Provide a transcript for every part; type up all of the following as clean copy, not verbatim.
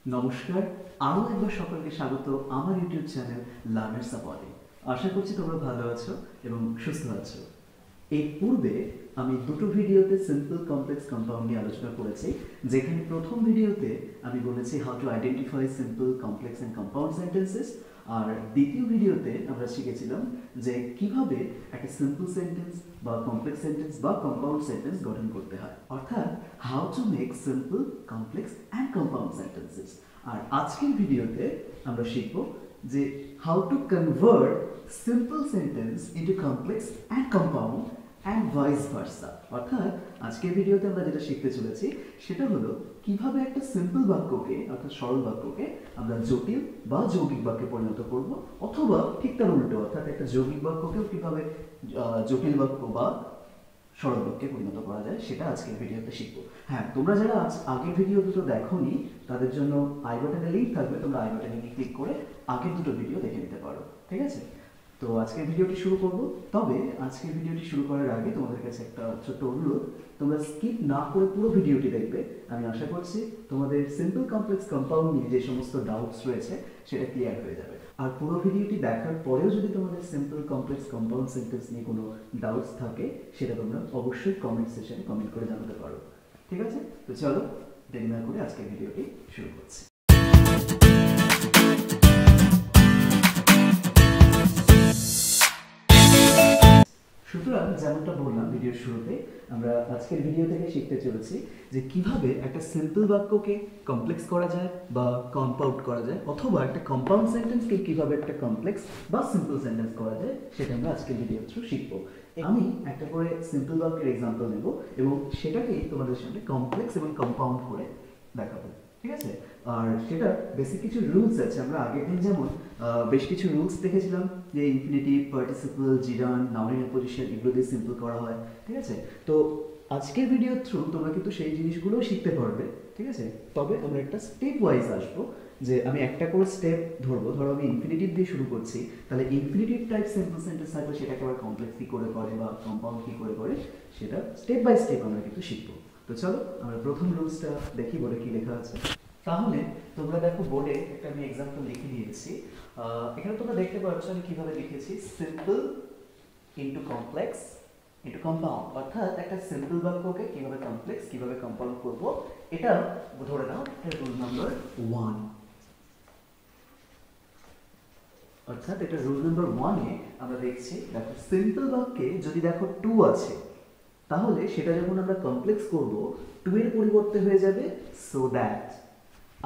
নমস্কার, আরও একবার সকলকে স্বাগত আমার ইউটিউব চ্যানেল লার্নার্স আপডে। আশা করছি তোমরা ভালো আছো এবং সুস্থ আছো। এর পূর্বে আমি দুটো ভিডিওতে সিম্পল কমপ্লেক্স কম্পাউন্ড নিয়ে আলোচনা করেছি, যেখানে প্রথম ভিডিওতে আমি বলেছি how to identify simple complex and compound sentences, আর দ্বিতীয় ভিডিওতে আমরা শিখেছিলাম যে কিভাবে একটা সিম্পল সেন্টেন্স বা কমপ্লেক্স সেন্টেন্স বা কম্পাউন্ড সেন্টেন্স গঠন করতে হয়, অর্থাৎ how to make simple complex and compound sentences. আর আজকের ভিডিওতে আমরা শিখব যে how to convert simple sentence into complex and compound and vice versa. অর্থাৎ আজকের ভিডিওতে আমরা যেটা শিখতে চলেছি সেটা হলো কিভাবে একটা সিম্পল বাক্যকে অর্থাৎ সরল বাক্যকে আমরা জটিল বা যৌগিক বাক্যে পরিণত করব, অথবা ঠিক তার উল্টো অর্থাৎ একটা যৌগিক বাক্যকেও কিভাবে জটিল বাক্য বা সরল বাক্যে পরিণত করা যায় সেটা আজকের ভিডিওতে শিখবো। হ্যাঁ, তোমরা যারা আগের ভিডিও দুটো দেখোনি তাদের জন্য আই বাটনে লিঙ্ক থাকবে, তোমরা আই বাটনে ক্লিক করে আগের দুটো ভিডিও দেখে নিতে পারো। ঠিক আছে, তো আজকের ভিডিওটি শুরু করব। তবে আজকের ভিডিওটি শুরু করার আগে তোমাদের কাছে একটা ছোট্ট অনুরোধ, তোমরা স্কিপ না করে পুরো ভিডিওটি দেখবে। আমি আশা করছি তোমাদের সিম্পল কমপ্লেক্স কম্পাউন্ড নিয়ে যে সমস্ত ডাউটস রয়েছে সেটা ক্লিয়ার হয়ে যাবে। আর পুরো ভিডিওটি দেখার পরেও যদি তোমাদের সিম্পল কমপ্লেক্স কম্পাউন্ড সেন্টেন্স নিয়ে কোনো ডাউটস থাকে সেটা তোমরা অবশ্যই কমেন্ট সেকশনে কমেন্ট করে জানাতে পারো। ঠিক আছে, তো চলো দেরি না করে আজকের ভিডিওটি শুরু করছি। সুতরাং যেমনটা বললাম ভিডিওর শুরুতে, আমরা আজকের ভিডিও থেকে শিখতে চলেছি যে কিভাবে একটা সিম্পল বাক্যকে কমপ্লেক্স করা যায় বা কম্পাউন্ড করা যায়, অথবা একটা কম্পাউন্ড সেন্টেন্সকে কিভাবে একটা কমপ্লেক্স বা সিম্পল সেন্টেন্স করা যায় সেটা আমরা আজকের ভিডিওর থ্রু শিখবো। আমি একটা করে সিম্পল বাক্যের এক্সাম্পল নেব এবং সেটাকেই তোমাদের সামনে কমপ্লেক্স এবং কম্পাউন্ড করে দেখাবো। ঠিক আছে, আর সেটা বেসিক কিছু রুলস আছে। আমরা আগের দিন যেমন বেশ কিছু রুলস দেখেছিলাম যে infinitive, participle, জিরান্ড, noun in position, এগুলো দিয়ে সিম্পল করা হয়। ঠিক আছে, তো আজকের ভিডিওর থ্রু তোমরা কিন্তু সেই জিনিসগুলোও শিখতে পারবে। ঠিক আছে, তবে আমরা একটা স্টেপ ওয়াইজ আসবো, যে আমি একটা করে স্টেপ ধরবো। ধরো আমি ইনফিনিটিভ দিয়ে শুরু করছি, তাহলে ইনফিনিটিভ টাইপ সিম্পল সেন্টেন্স থাকবে, সেটাকে আবার কমপ্লেক্স কী করে করে বা কম্পাউন্ড কী করে করে সেটা স্টেপ বাই স্টেপ আমরা কিন্তু শিখবো। তো চলো আমরা প্রথম রুলসটা দেখি বোর্ডে কি লেখা আছে। তাহলে তোমরা দেখো বোর্ডে একটা আমি এক্সাম্পল লিখে দিয়েছি। এখানে তোমরা দেখতে পাচ্ছ আমি কিভাবে লিখেছি, simple into complex into compound, অর্থাৎ একটা সিম্পল বাক্যকে কিভাবে কমপ্লেক্স কিভাবে কম্পাউন্ড করব, এটা ধরে নাও এটা রুল নাম্বার 1। অর্থাৎ এটা রুল নাম্বার 1-এ আমরা দেখছি, দেখো সিম্পল বাক্যে যদি দেখো 2 আছে তাহলে সেটা যখন আমরা কমপ্লেক্স করব 2 এর পরিবর্তে হয়ে যাবে সো দ্যাট,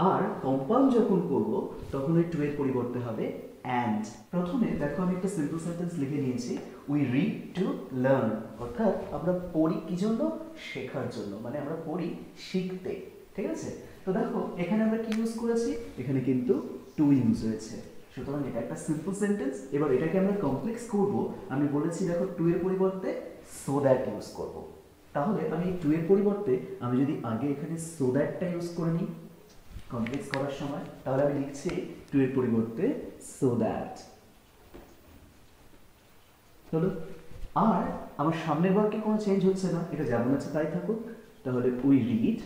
আর কম্পাউন্ড যখন করব তখন ওই 2 এর পরিবর্তে হবে অ্যান্ড। প্রথমে দেখো আমি একটা সিম্পল সেন্টেন্স লিখে নিয়েছি, উই রিড টু লার্ন, অর্থাৎ আমরা পড়ি কি জন্য, শেখার জন্য, মানে আমরা পড়ি শিখতে। ঠিক আছে, তো দেখো এখানে আমরা কি ইউজ করেছি, এখানে কিন্তু টু ইউজ হয়েছে, সুতরাং এটা একটা সিম্পল সেন্টেন্স। এবার এটাকে আমরা কমপ্লেক্স করব, আমি বলেছি দেখো 2 এর পরিবর্তে সো দ্যাট ইউজ করব। তাহলে আমি 2 এর পরিবর্তে আমি যদি আগে এখানে সো দ্যাটটা ইউজ করে নিই কমপ্লেক্স করার সময়, তাহলে আমি লিখছি 2 এর পরিবর্তে সো দ্যাট। হলো, আর আমার সামনের বাক্যে কোনো চেঞ্জ হচ্ছে না, এটা যেমন আছে তাই থাকুক। তাহলে উই রিড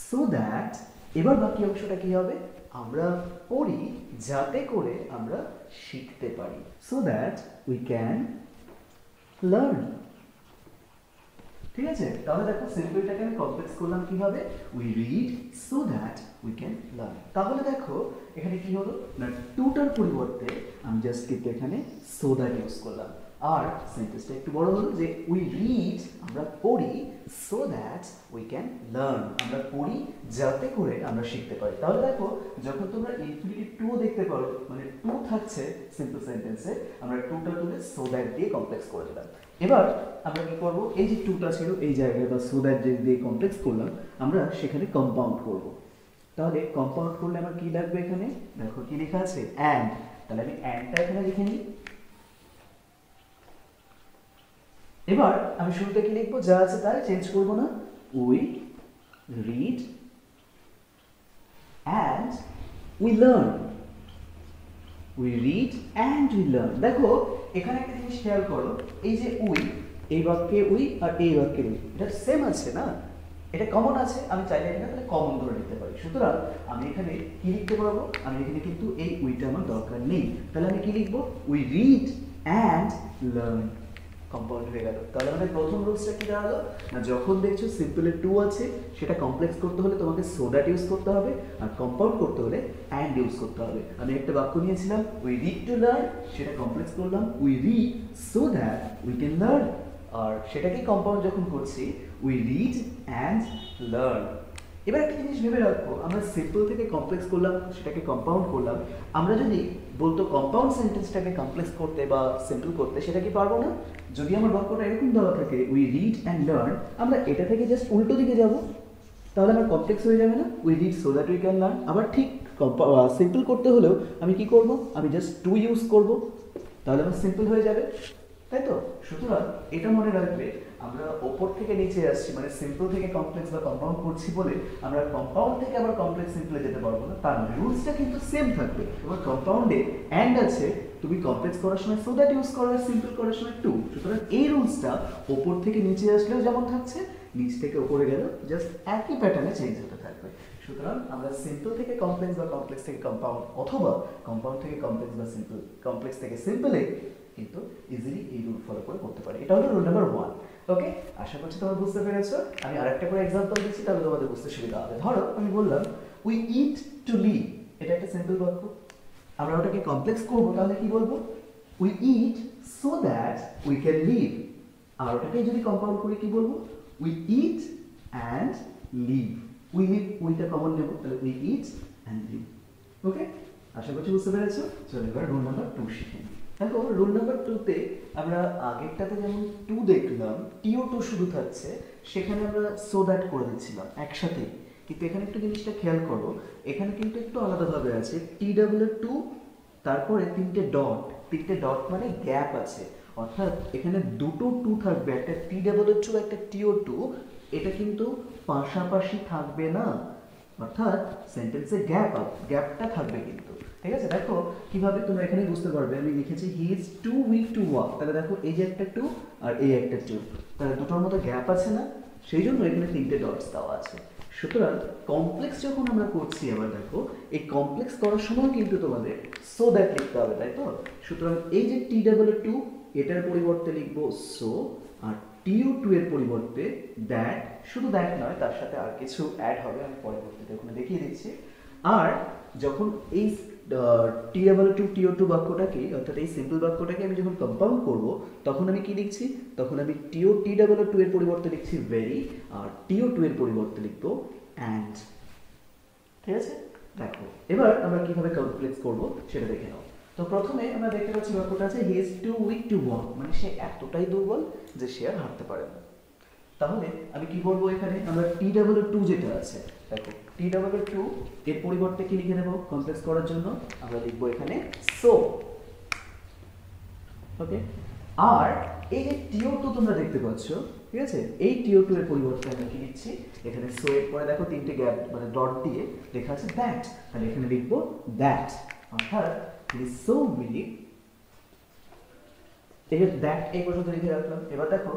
সো দ্যাট, এবার বাকি অংশটা কি হবে, আমরা পড়ি যাতে করে আমরা শিখতে পারি, so that we can learn. ঠিক আছে, তাহলে দেখো সিম্পলটাকে আমি কমপ্লেক্স করলাম কিভাবে, we read so that we can learn. তাহলে দেখো এখানে কি হলো না, টুটার পরিবর্তে আমি জাস্ট কিন্তু এখানে সো দ্যাট ইউজ করলাম, আর সেন্টেন্সটা একটু বড় হলো যে উই রিড, আমরা পড়ি, so that we can learn, আমরা পড়ি যাতে করে আমরা শিখতে পারি। তাহলে দেখো যখন তোমরা ইনফিনিটিভ 2 দেখতে পারো, মানে 2 থাকছে সিম্পল সেন্টেন্সে, আমরা টুটা তুলে সো দ্যাট দিয়ে কমপ্লেক্স করে দিলাম। এবার আমরা কি করব, এই যে 2টা ছিল এই জায়গায় বা সো দ্যাট দিয়ে কমপ্লেক্স করলাম, আমরা সেখানে কম্পাউন্ড করব। তাহলে কম্পাউন্ড করলে আমার কি লাগবে, এখানে দেখো কি লেখা আছে অ্যান্ড, তাহলে আমি অ্যান্ডটা এখানে লিখে নিই। এবার আমি শুরুতে কি লিখবো, যা আছে তাই, চেঞ্জ করব না, we read and we learn, we read and we learn. দেখো এখানে একটা জিনিস খেয়াল করো, এই যে উই, এই বাক্যে উই আর এই বাক্যে উই, এটা সেম আছে না, এটা কমন আছে, আমি চাইলে এটা তাহলে কমন ধরে নিতে পারি। সুতরাং আমি এখানে কি লিখতে পারবো, আমি এখানে কিন্তু এই উইটা আমার দরকার নেই, তাহলে আমি কি লিখবো, we read and learn. Compound হয়ে গেল। তাহলে আমাদের প্রথম রুলসটা কি দাঁড়ালো, না যখন দেখছো সিম্পলে টু আছে সেটা কমপ্লেক্স করতে হলে তোমাকে সো দ্যাট ইউজ করতে হবে, আর কম্পাউন্ড করতে হলে অ্যান্ড ইউজ করতে হবে। আমি একটা বাক্য নিয়েছিলাম উই রিড টু লার্ন, সেটা কমপ্লেক্স করলাম we read so that we can learn, আর সেটাকে কম্পাউন্ড যখন করছি উই রিড অ্যান্ড লার্ন। এবার একটা জিনিস ভেবে রাখবো, আমরা সিম্পল থেকে কমপ্লেক্স করলাম, সেটাকে কম্পাউন্ড করলাম, আমরা যদি বলতো কম্পাউন্ড সেন্টেন্সটাকে কমপ্লেক্স করতে বা সিম্পল করতে, সেটা কি পারবো না? যদি আমার বাক্যটা এরকম দেওয়া থাকে উই রিড অ্যান্ড লার্ন, আমরা এটা থেকে জাস্ট উল্টো দিকে যাব, তাহলে আমার কমপ্লেক্স হয়ে যাবে না? We read so that we can learn. আবার ঠিক সিম্পল করতে হলেও আমি কি করব, আমি জাস্ট টু ইউজ করব, তাহলে আমার সিম্পল হয়ে যাবে, তাই তো? সুতরাং এটা মনে রাখবে, আমরা ওপর থেকে নিচে আসছি, মানে সিম্পল থেকে কমপ্লেক্স বা কম্পাউন্ড করছি বলে আমরা কম্পাউন্ড থেকে আবার কমপ্লেক্স সিম্পলে যেতে পারবো না, তার মানে রুলসটা কিন্তু সেম থাকবে। তোমার কম্পাউন্ডে অ্যান্ড আছে, তুমি কমপ্লেক্স করার সময় সো দ্যাট ইউজ করো, আর সিম্পল করার সময় টু। সুতরাং এই রুলসটা ওপর থেকে নিচে আসলেও যেমন থাকছে, নিচ থেকে উপরে গেলেও জাস্ট একই প্যাটার্নে চেঞ্জ হতে থাকবে। সুতরাং আমরা সিম্পল থেকে কমপ্লেক্স বা কমপ্লেক্স থেকে কম্পাউন্ড, অথবা কম্পাউন্ড থেকে কমপ্লেক্স বা সিম্পল, কমপ্লেক্স থেকে সিম্পলে কিন্তু ইজিলি এই রুল ফলো করে করতে পারি। এটা হলো রুল নাম্বার 1। ওকে, আশা করছি তোমরা বুঝতে পেরেছো। আমি আরেকটা করে এক্সাম্পল দিচ্ছি, তাহলে তোমাদের বুঝতে সুবিধা হবে। ধরো আমি বললাম উই ইট টু লিভ, এটা একটা সিম্পল বাক্য, আমরা ওটাকে কমপ্লেক্স করবো, তাহলে কি বলবো, we eat so that we can live. আর ওটাকে যদি কম্পাউন্ড করি কি বলবো, we eat and live. We live, উইটা কমন নেব, তাহলে we eat and live. Okay, আশা করছি বুঝতে পেরেছো। চলো এবার রুল নাম্বার 2 শিখে নিই। দেখো রুল নাম্বার 2তে আমরা আগেরটাতে যেমন টু দেখলাম, টিও টু শুধু থাকছে, সেখানে আমরা সো দ্যাট করে দিচ্ছিলাম একসাথে, কিন্তু এখানে একটু জিনিসটা খেয়াল করো, এখানে কিন্তু একটু আলাদাভাবে আছে, টি ডাবল টু, তারপরে তিনটে ডট মানে গ্যাপ আছে, অর্থাৎ এখানে দুটো টু থাকবে, একটা টি ডাবল টু একটা টিও টু, এটা কিন্তু পাশাপাশি থাকবে না, অর্থাৎ সেন্টেন্সে গ্যাপটা থাকবে কিন্তু, ঠিক আছে? দেখো কিভাবে তোমরা এখানে বুঝতে পারবে, আমি লিখেছি he is too weak to walk, তাহলে দেখো এই যে একটা টু আর এই একটা টু, তাহলে দুটোর মধ্যে গ্যাপ আছে না, সেই জন্য এখানে তিনটে ডটস দেওয়া আছে। সুতরাং কমপ্লেক্স যখন আমরা করছি, আবার দেখো এই কমপ্লেক্স করার সময় কিন্তু তোমাদের সো দ্যাট লিখতে হবে, তাই তো? সুতরাং এই যে টি ডাবল টু, এটার পরিবর্তে লিখবো সো, আর টিও টু এর পরিবর্তে দ্যাট, শুধু দ্যাট নয়, তার সাথে আর কিছু অ্যাড হবে, আমি পরবর্তীতে ওখানে দেখিয়ে দিচ্ছি। আর যখন এই টি ডাবল টু টিও টু বাক্যটাকে, অর্থাৎ এই সিম্পল বাক্যটাকে আমি যখন কম্পাউন্ড করব, তখন আমি কি লিখছি, তখন আমি টি ডাবল টু এর পরিবর্তে লিখছি ভেরি, আর টিও টু এর পরিবর্তে লিখবো অ্যান্ড। ঠিক আছে, দেখো এবার আমরা কিভাবে কমপ্লেক্স করব সেটা দেখে নাও। তো প্রথমে আমরা দেখতে পাচ্ছি বাক্যটা আছে he is too weak to walk, মানে সে এতটাই দুর্বল যে সে আর হাঁটতে পারে না। তাহলে আমি কি বলবো, এখানে আমরা টি ডাবল টু যেটা আছে, দেখো টি ডাবল টু এর পরিবর্তে কি লিখে নেব, কমপ্লেক্স করার জন্য আমরা লিখবো এখানে সো। ওকে, আর এই যে টিও টু তোমরা দেখতে পাচ্ছ, ঠিক আছে, এই টিও টু এর পরিবর্তে আমরা কি লিখছি, এখানে সো এর পরে দেখো তিনটে গ্যাপ মানে ডট দিয়ে লেখা আছে দ্যাট, তাহলে এখানে লিখবো দ্যাট, অর্থাৎ হি ইজ সো উইক, এই যে দ্যাট এই পর্যন্ত লিখে রাখলাম। এবার দেখো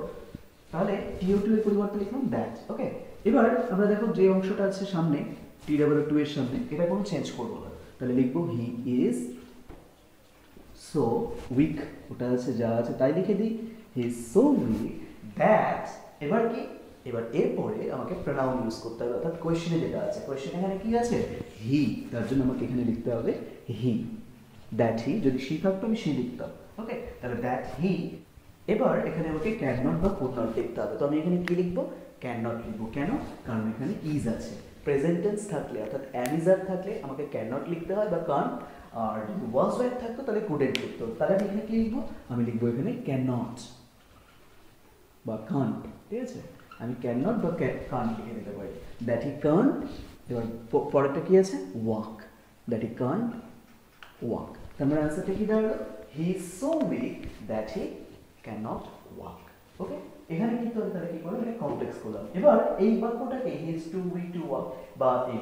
তাহলে টিও টু এর পরিবর্তে লিখলাম দ্যাট। ওকে, এবার আমরা দেখো যে অংশটা আছে সামনে টি ডাবল টু এর সামনে, এটা কোনো চেঞ্জ করবো না, তাহলে লিখবো হি ইজ সো উইক, ওটা আছে যা আছে তাই লিখে দিই, হি ইজ সো উইক দ্যাট। এবার কি, এবার এরপরে আমাকে প্রোনাউন ইউজ করতে হবে, অর্থাৎ কোয়েশ্চেনে যেটা আছে, কোয়েশ্চেন এখানে কি আছে হি, তার জন্য আমাকে এখানে লিখতে হবে হি, দ্যাট হি, যদি শি থাকতো আমি শি লিখতাম। ওকে, তাহলে দ্যাট হি। এবার এখানে আমাকে ক্যান নট বা কুড নট লিখতে হবে, তো আমি এখানে কি লিখবো, ক্যান নট লিখবো। কেন, কারণ এখানে ইজ আছে, প্রেজেন্ট টেন্স থাকলে অর্থাৎ অ্যাম ইজ আর থাকলে আমাকে ক্যান নট লিখতে হয় বা কান্ট, আর যদি ওয়াজ ওয়াইড থাকতো তাহলে কুডেন্ট লিখতে হবে। তাহলে আমি এখানে কি লিখবো, আমি লিখবো এখানে ক্যান নট বা কান্ট। ঠিক আছে, আমি ক্যান নট বা কান্ট লিখে দিতে পারি, দ্যাট হি কান্ট। এবার পরেরটা কি আছে, walk, that he can't walk. তার মানে আনসারটা কি দাঁড়ালো, he is so weak that he can not walk. Okay, এখানে কিন্তু আমি তাহলে কি করলাম, এটা কমপ্লেক্স করলাম। এবার এই বাক্যটাকে he is too weak to walk বা এই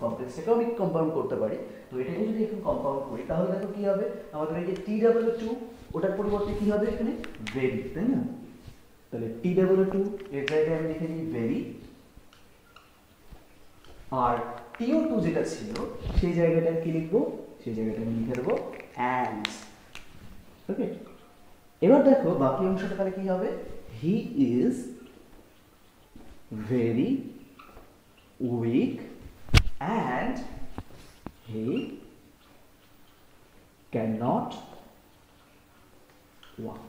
কমপ্লেক্সটাকে আমি কম্পাউন্ড করতে পারি। তো এটাকে যদি এখন কম্পাউন্ড করি তাহলে দেখো কি হবে, আমাদের এই যে টি ডাবল টু ওটার পরিবর্তে কি হবে এখানে ভেরি, তাই না? তাহলে টি ডাবল টু এর জায়গায় আমি লিখে নিই ভেরি, আর TO2 যেটা ছিল সেই জায়গাটা কি লিখবো, সেই জায়গাটা আমি লিখে দেবো অ্যান্ড। ওকে, এবার দেখো বাকি অংশটা তাহলে কি হবে, he is very weak and he can not walk.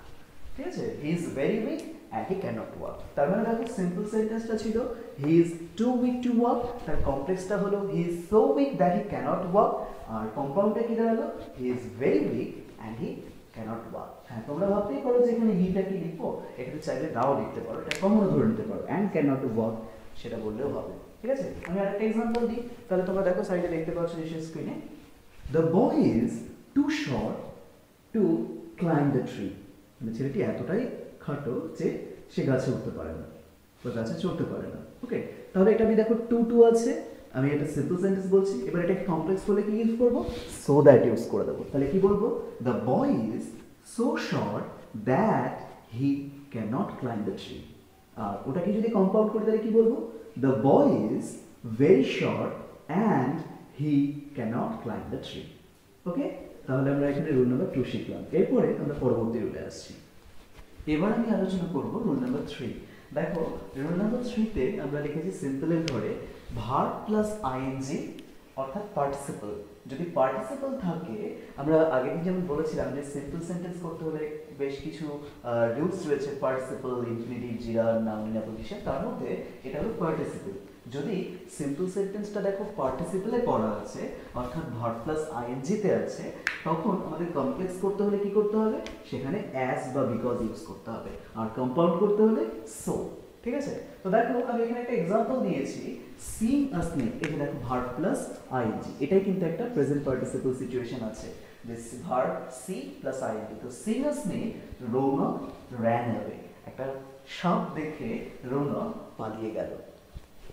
ঠিক আছে, he is very weak and he can not walk. তার মানে দেখো সিম্পল সেন্টেন্সটা ছিল he is too weak to walk, তার কমপ্লেক্সটা হলো he is so weak that he can't walk, আর কম্পাউন্ডটা কি দাঁড়ালো he is very weak and he can't walk. হ্যাঁ, তোমরা ভাবতেই পারো যে এখানে হিটা কি লিখবো, এখানে চাইলে নাও লিখতে পারো, এটা কমনও ধরে নিতে পারো, অ্যান্ড ক্যান নট ওয়াক সেটা বললেও হবে। ঠিক আছে, আমি আরেকটা এক্সাম্পল দিই, তাহলে তোমরা দেখো সাইডে দেখতে পাচ্ছ নিশ্চয়ই স্ক্রিনে, the boy is too short to climb the tree. মানে ছেলেটি এতটাই খাটো যে সে গাছে উঠতে পারে না বা গাছে চড়তে পারে না। ওকে, তাহলে এটা আমি দেখো টু টু আছে, আমি এটা সিম্পল সেন্টেন্স বলছি, এবার এটা কমপ্লেক্স বলে কি ইউজ করবো, সো দ্যাট ইউজ করে দেবো। তাহলে কি বলবো, the boy is so short that he can not climb the tree. আর ওটাকে যদি কম্পাউন্ড করি তাহলে কি বলবো, the boy is very short and he can not climb the tree. Okay, তাহলে আমরা এখানে রুল নাম্বার 2 শিখলাম। এরপরে আমরা পরবর্তী রুলে আসছি। এবার আমি আলোচনা করব রুল নাম্বার 3। দেখো রুল নাম্বার 3 তে আমরা লিখেছি সিম্পলের ঘরে ভার্ব প্লাস আইএনজি অর্থাৎ পার্টিসিপল। যদি পার্টিসিপল থাকে, আমরা আগে দিন যেমন বলেছিলাম যে সিম্পল সেন্টেন্স করতে হলে বেশ কিছু রুলস রয়েছে, পার্টিসিপল, ইনফিনিটিভ, জিরার, নাউন, অ্যাপ্লিকেশন, তার মধ্যে এটা হলো পার্টিসিপল। যদি সিম্পল সেন্টেন্সটা দেখো পার্টিসিপলে করা আছে অর্থাৎ ভার্ব প্লাস আইএনজি তে আছে, তখন আমাদের কমপ্লেক্স করতে হলে কি করতে হবে, সেখানে অ্যাজ বা বিকজ ইউজ করতে হবে, আর কম্পাউন্ড করতে হলে সো। ঠিক আছে, তো দেখো আমি এখানে একটা এক্সাম্পল দিয়েছি, সিং আ স্নেক। এটা দেখো ভার্ব প্লাস আইএনজি, এটাই কিন্তু একটা প্রেজেন্ট পার্টিসিপল সিচুয়েশন আছে, যে ভার্ব সি প্লাস আইএনজি। তো seeing a snake, Raunak ran away. একটা সাপ দেখে রৌনক পালিয়ে গেল।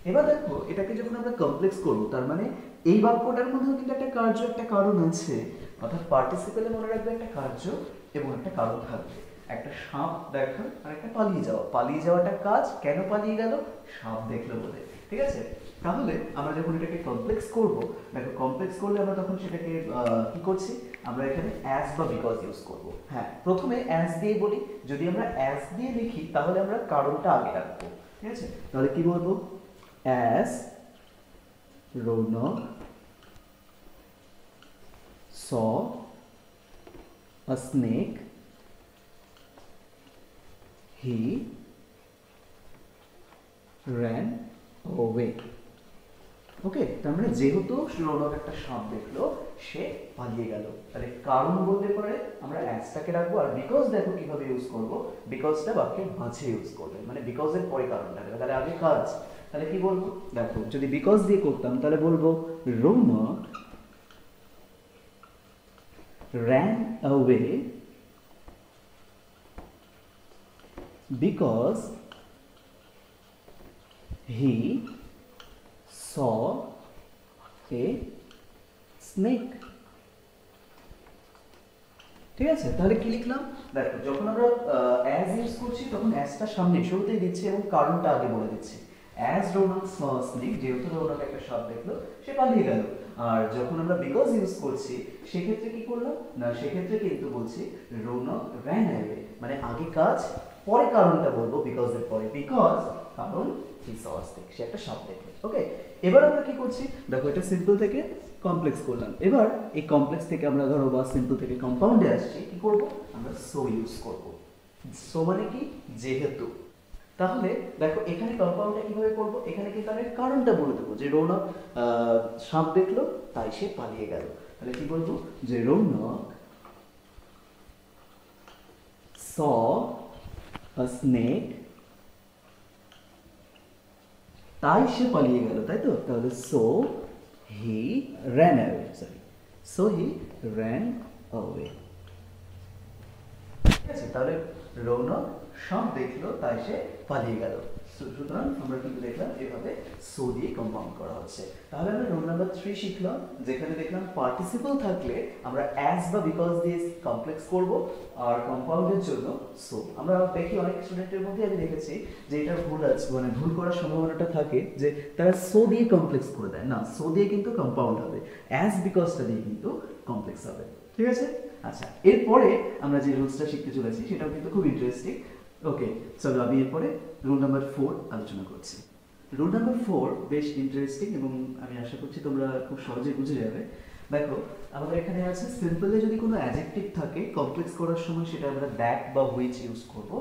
এবার দেখো এটাকে যখন আমরা কমপ্লেক্স করব, তার মানে এই বাক্যটার মধ্যেও কিন্তু একটা কার্য একটা কারণ আছে, অর্থাৎ পার্টিসিপেলে মনে রাখবে একটা কার্য এবং একটা কারণ থাকবে। একটা সাপ দেখা আর একটা পালিয়ে যাওয়া। পালিয়ে যাওয়াটা কাজ, কেন পালিয়ে গেল, সাপ দেখলো বলে। ঠিক আছে, তাহলে আমরা যখন এটাকে কমপ্লেক্স করব, দেখো কমপ্লেক্স করলে আমরা তখন সেটাকে কি করছি, আমরা এখানে অ্যাজ বা বিকজ ইউজ করব। হ্যাঁ, প্রথমে অ্যাজ দিয়ে বলি, যদি আমরা অ্যাজ দিয়ে লিখি তাহলে আমরা কারণটা আগে রাখবো। ঠিক আছে, তাহলে কি বলবো, as Ronak saw a snake, he ran away. ওকে, তার মানে যেহেতু রৌনক একটা সাপ দেখলো, সে পালিয়ে গেল। তাহলে কারণ বলতে পারে আমরা অ্যাজটাকে রাখবো, আর বিকজ দেখো কিভাবে ইউজ করবো, বিকজটা বাক্যের মাঝে ইউজ করবে, মানে বিকজের পরে কারণটা দেবে। তাহলে আগে কাজ, তাহলে কি বলবো, দেখো যদি বিকজ দিয়ে করতাম তাহলে বলবো Rounak ran away because he saw a snake. ঠিক আছে, তাহলে কি লিখলাম, দেখো যখন আমরা অ্যাজ ইউজ করছি তখন অ্যাজটা সামনে শুরুতেই দিচ্ছি এবং কারণটা আগে বলে দিচ্ছি। অ্যাজ রৌনক স স্নেক, যেহেতু রৌনক একটা সাপ দেখলো, সে পালিয়ে গেল। আর যখন আমরা বিকজ ইউজ করছি সেক্ষেত্রে কি করলাম না, সেক্ষেত্রে কিন্তু বলছি রৌনক র্যান অ্যাওয়ে, মানে আগে কাজ পরে কারণটা বলবো, বিকজ এর পরে, বিকজ কারণ হি স আ স্নেক, সে একটা সাপ দেখলো। ওকে, এবার আমরা কি করছি, দেখো এটা সিম্পল থেকে কমপ্লেক্স করলাম। এবার এই কমপ্লেক্স থেকে আমরা ধরো বা সিম্পল থেকে কম্পাউন্ডে আসছি, কি করব, আমরা সো ইউজ করব। সো মানে কি, যেহেতু। তাহলে দেখো এখানে কম্পাউন্ডটা কিভাবে করব, এখানে কিন্তু আমি কারণটা বলে দেবো, যে রৌনক সাপ দেখলো তাই সে পালিয়ে গেল। তাহলে কি বলবো, যে রৌনক saw a snake, তাই সে পালিয়ে গেল, তাই তো। তাহলে so he ran away, sorry, so he ran away। ঠিক আছে, তাহলে রৌনক সাপ দেখলো তাই সে পালিয়ে গেল। সুতরাং আমরা কিন্তু দেখলাম এভাবে সো দিয়ে কম্পাউন্ড করা হচ্ছে। তাহলে আমরা রুল নাম্বার 3 শিখলাম, যেখানে দেখলাম পার্টিসিপল থাকলে আমরা অ্যাজ বা বিকজ দিয়ে কমপ্লেক্স করব, আর কম্পাউন্ডের জন্য সো। আমরা দেখি অনেক স্টুডেন্টের মধ্যে আমি দেখেছি যে এটা ভুল আছে, মানে ভুল করার সম্ভাবনাটা থাকে যে তারা সো দিয়ে কমপ্লেক্স করে দেয়। না, সো দিয়ে কিন্তু কম্পাউন্ড হবে, অ্যাজ বিকজটা দিয়ে কিন্তু কমপ্লেক্স হবে। ঠিক আছে? আচ্ছা, এরপরে আমরা যে রুলসটা শিখতে চলেছি সেটাও কিন্তু খুব ইন্টারেস্টিং। ওকে, চলো আমি এরপরে রুল নাম্বার 4 আলোচনা করছি। রুল নাম্বার 4 বেশ ইন্টারেস্টিং এবং আমি আশা করছি তোমরা খুব সহজে বুঝে যাবে। দেখো, আমাদের এখানে আছে সিম্পলে যদি কোনো অ্যাডজেক্টিভ থাকে কমপ্লেক্স করার সময় সেটা আমরা দ্যাট বা হুইচ ইউজ করব,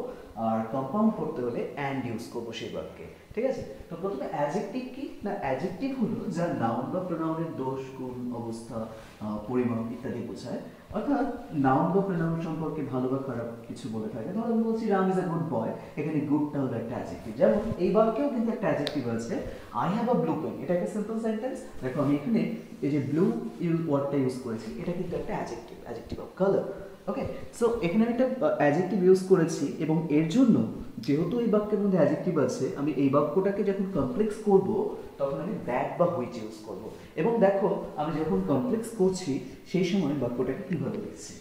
আর কম্পাউন্ড করতে হলে অ্যান্ড ইউজ করব সেই বাক্যে। ঠিক আছে? তো প্রথমে অ্যাডজেক্টিভ কি না, অ্যাডজেক্টিভ হলো যা নাউন বা প্রোনাউনের দোষ, গুণ, অবস্থা, পরিমাণ ইত্যাদি বোঝায়। অর্থাৎ নাউন বা প্রোনাউন সম্পর্কে ভালো বা খারাপ কিছু বলে থাকে। ধরো আমি বলছি Ram is a good boy, এখানে গুডটা হলো একটা অ্যাডজেক্টিভ। যেমন এই বাক্যেও কিন্তু একটা অ্যাডজেক্টিভ আছে, I have a blue pen. এটা একটা সিম্পল সেন্টেন্স। দেখো আমি এখানে এই যে ব্লু ওয়ার্ডটা ইউজ করেছি, এটা কিন্তু একটা adjective, adjective of colour. Okay, so এখানে আমি একটা অ্যাডজেক্টিভ ইউজ করেছি এবং এর জন্য যেহেতু এই বাক্যের মধ্যে অ্যাডজেক্টিভ আছে, আমি এই বাক্যটাকে যখন কমপ্লেক্স করব তখন আমি দ্যাট বা হুইচ ইউজ করব। এবং দেখো আমি যখন কমপ্লেক্স করছি সেই সময় বাক্যটাকে কিভাবে লিখছি।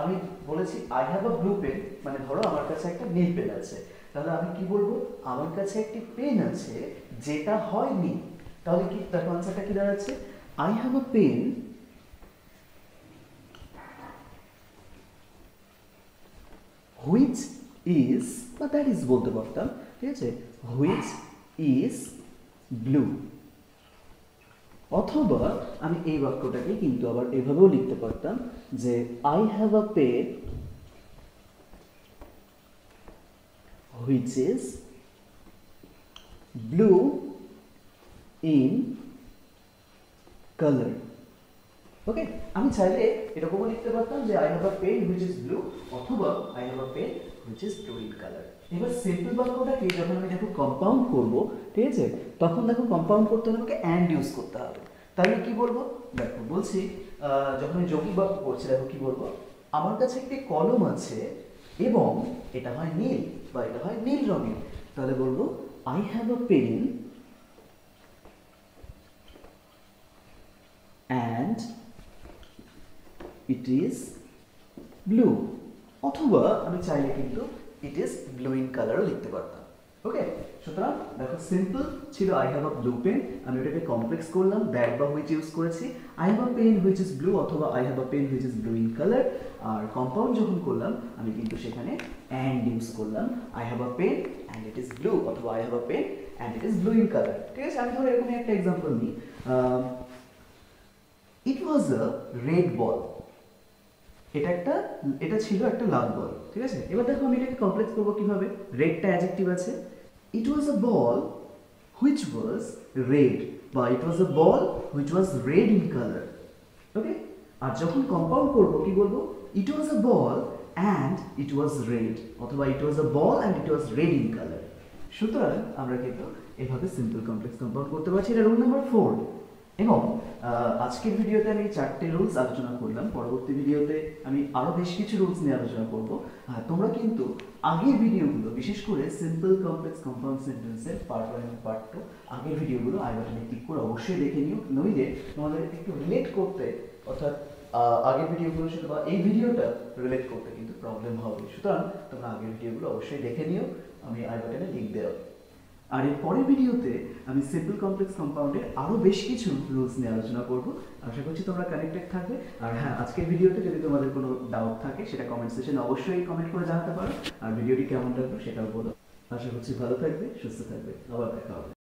আমি বলেছি I have a blue pen, মানে ধরো আমার কাছে একটা নীল পেন আছে, তাহলে আমি কি বলবো, আমার কাছে একটি পেন আছে যেটা হয় নীল। তাহলে কি তার আনসারটা কি দাঁড়াচ্ছে, I have a pen which is, বা দ্যাট ইজ বলতে পারতাম। ঠিক আছে? Which is blue. অথবা আমি এই বাক্যটাকে কিন্তু আবার এভাবেও লিখতে পারতাম যে I have a pen which is blue in colour. Okay, আমি চাইলে এরকমও লিখতে পারতাম যে I have a pen which is blue, অথবা I have a pen which is blue in colour. এবার সিম্পল বাক্যটাকে যখন আমি দেখো কম্পাউন্ড করব, ঠিক আছে, তখন দেখো কম্পাউন্ড করতে হলে আমাকে অ্যান্ড ইউজ করতে হবে। তাহলে কি বলবো, দেখো বলছি যখন আমি যৌগিক বাক্য করছি, দেখো কি বলবো, আমার কাছে একটি কলম আছে এবং এটা হয় নীল বা এটা হয় নীল রঙের। তাহলে বলবো I have a pen and it is blue, অথবা আমি চাইলে কিন্তু it is blue in color লিখতে পারতাম। ওকে, সুতরাং দেখো সিম্পল ছিল I have a blue pen, আমি ওটাকে কমপ্লেক্স করলাম, দ্যাট বা হুইচ ইউজ করেছি, I have a pen which is blue অথবা I have a pen which is blue in colour. আর কম্পাউন্ড যখন করলাম আমি কিন্তু সেখানে অ্যান্ড ইউজ করলাম, I have a pen and it is blue অথবা I have a pen and it is blue in colour. ঠিক আছে? আমি ধরো এরকমই একটা এক্সাম্পল নিই, ইট ওয়াজ আ রেড বল। এটা ছিল একটা লাল বল। ঠিক আছে? এবার দেখো আমি এটাকে কমপ্লেক্স করবো কিভাবে, রেডটা অ্যাডজেক্টিভ আছে, ইট was a ball which was red, বা it was a ball which was red in colour. Okay, আর যখন কম্পাউন্ড করবো কি বলবো, ইট was a ball and it was red, অথবা it was a ball and it was red in colour. সুতরাং আমরা কিন্তু এভাবে সিম্পল কমপ্লেক্স কম্পাউন্ড করতে পারছি। এটা রুল নাম্বার 4। এবং আজকের ভিডিওতে আমি 4টে রুলস আলোচনা করলাম, পরবর্তী ভিডিওতে আমি আরও বেশ কিছু রুলস নিয়ে আলোচনা করব। তোমরা কিন্তু আগের ভিডিওগুলো, বিশেষ করে সিম্পল কমপ্লেক্স কম্পাউন্ড সেন্টেন্সের পার্ট 1 এবং পার্ট 2 আগের ভিডিওগুলো আই বাটনে ক্লিক করে অবশ্যই দেখে নিও, নইলে তোমাদের একটু রিলেট করতে, অর্থাৎ আগের ভিডিওগুলোর সাথে বা এই ভিডিওটা রিলেট করতে কিন্তু প্রবলেম হবে। সুতরাং তোমরা আগের ভিডিওগুলো অবশ্যই দেখে নিও, আমি আই বাটনে লিঙ্ক দেওয়া। আর এর পরের ভিডিওতে আমি সিম্পল কমপ্লেক্স কম্পাউন্ডের আরও বেশ কিছু রুলস নিয়ে আলোচনা করব। আশা করছি তোমরা কানেক্টেড থাকবে। আর হ্যাঁ, আজকের ভিডিওতে যদি তোমাদের কোনো ডাউট থাকে সেটা কমেন্ট সেকশনে অবশ্যই কমেন্ট করে জানাতে পারো। আর ভিডিওটি কেমন লাগলো সেটাও বলো। আশা করছি ভালো থাকবে, সুস্থ থাকবে, আবার দেখা হবে।